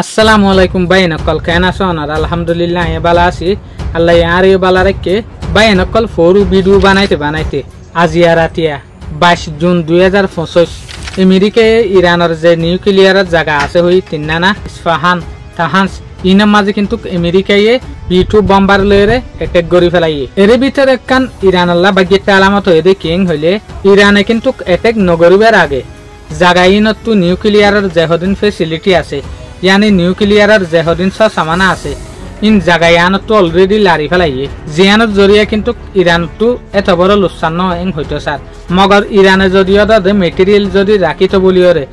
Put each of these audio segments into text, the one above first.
আসসালামু আলাইকুম ভাই নকল কেন আছো আর আলহামদুলিল্লাহ আমি ভালো আছি আল্লাহ আর ভালো রাখে ভাই নকল ফোরু ভিডিও বানাইতে আজিয়া রাতিয়া 22 জুন 2025 আমেরিকায় ইরানের যে নিউক্লিয়ারের জায়গা আছে হই তিননা ইস্পাহান তাহান্স ইনার মাঝে কিন্তু আমেরিকায় B2 বম্বার লয়েরে অ্যাটাক করি ফেলাই এর ভিতরে একখান ইরানাল্লাহ বাগিটা আলামত হয়ে দে কিং হইলে ইরানে কিন্তু অ্যাটাক নগরিবার আগে জায়গাইনতো নিউক্লিয়ারের যেহদিন ফেসিলিটি আছে यानी নিউক্লিয়ারের যেহদিন সামানা আছে ইন জায়গায়ানতো অলরেডি লারি ফেলাইয়ে জিয়ানোর জরিয়া কিন্তু ইরানতো এত বড় লুসান্ন এং হইতো স্যার মগর ইরানে যদিও দে মেটেরিয়াল যদি রাখিত বলিওরে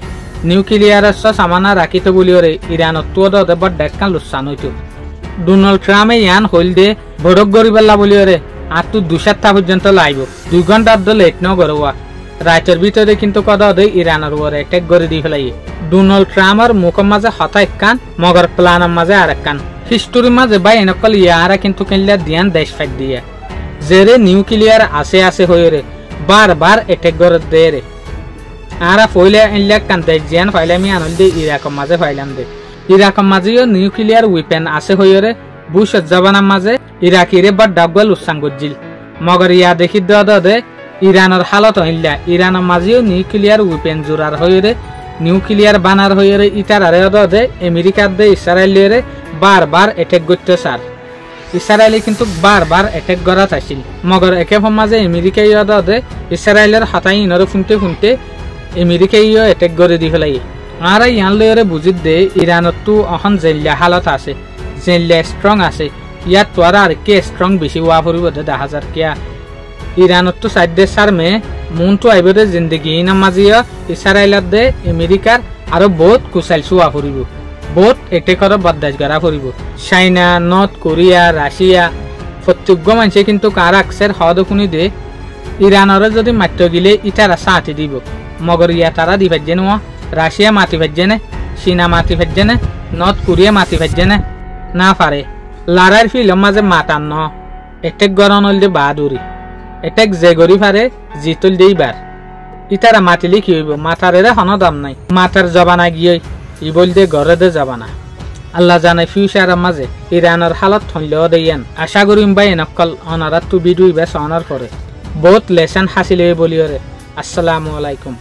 নিউক্লিয়ারের সামানা রাখিত বলিওরে ইরানতো দে বড় ডেকান লুসান হইতো ডোনাল্ড ট্রাম্পে ইয়ান হইল দে বড়ক গরিবাল্লা বলিওরে আর তো 2 সপ্তাহ পর্যন্ত লাইব 2 ঘন্টা লেট ন করবা রাতের ভিতরে কিন্তু কদা দে ইরানের উপরে অ্যাটাক করে দি ফেলাই ডোনাল্ড ট্রাম্পের মুখের মাঝে হতা একখান মগর প্ল্যানের মাঝে আর একখান হিস্টোরির মাঝে বাই নকল ইয়ারা কিন্তু কেনলা দিয়ান দেশ ফাইট দিয়ে জেরে নিউক্লিয়ার আছে হইরে বারবার অ্যাটাক করে দে রে আরা ফইলে ইনলা কান দেশ জিয়ান ফাইলে আমি আনল দে ইরাকের মাঝে ফাইলাম দে ইরাকের মাঝেও নিউক্লিয়ার ওয়েপন আছে হইরে বুশ জবানের মাঝে ইরাকিরে বড় ডাবল উসাং গজিল মগর ইয়া দেখি দে ইরানের হালত হইলা ইরানের মাঝেও নিউক্লিয়ার ওয়েপন জোরার হইরে নিউক্লিয়ার বানার হইরে ইতারারে দে আমেরিকার দে ইসরায়েলের বারবার অ্যাটাক করতে স্যার ইসরায়েলে কিন্তু বারবার অ্যাটাক করা চাইছিল মগর একে মাঝে আমেরিকাই দে ইসরায়েলের হাতাই ইনরে ফুনতে আমেরিকাইও অ্যাটাক করে দি ফেলাই আর ইয়ান লইরে বুঝিত দে ইরানতো অহন জেল্লা হালত আছে জেল্লা স্ট্রং আছে ইয়াত তোরা আর কে স্ট্রং বেশি ওয়া ফুরিব দে 10,000 কিয়া ইরানতো সাইডে সারমে মুনটো আইবরে জিন্দগি নামাজিয়া ইসরায়েলত দে আমেরিকার আরো বহুত কুশাল সুয়া ফুরিব বহুত এটেকর বদাজ করা ফুরিব চাইনা নর্থ কোরিয়া রাশিয়া প্রত্যেক মানুষে কিন্তু কার আকসের হদ শুনি দে ইরানর যদি মাত্র গিলে ইটারা সাথে দিব মগর ইয়া তারা দি ভাজ্যে নোয়া রাশিয়া মাতি ভাজ্যে নে চীনা মাতি ভাজ্যে নে নর্থ কোরিয়া মাতি ভাজ্যে নে না পারে লারার ফিল্ম মাঝে মাতান ন এটেক গরন হইলে বাহাদুরি এটেক যে গরি পারে জিতল দেইবার ইতারা মাতিলে কি হইব মাথারে হন দাম নাই মাথার জবানা গিয়ে ই বলতে ঘরে দে যাবানা আল্লাহ জানে ফিউচারের মাঝে ইরানের হালত হইলেও দেয়ান আশা করিম ভাই নকল অনারা তু ভিডিও বেশ অনার করে বহুত লেসন হাসিলে বলিওরে আসসালামু আলাইকুম।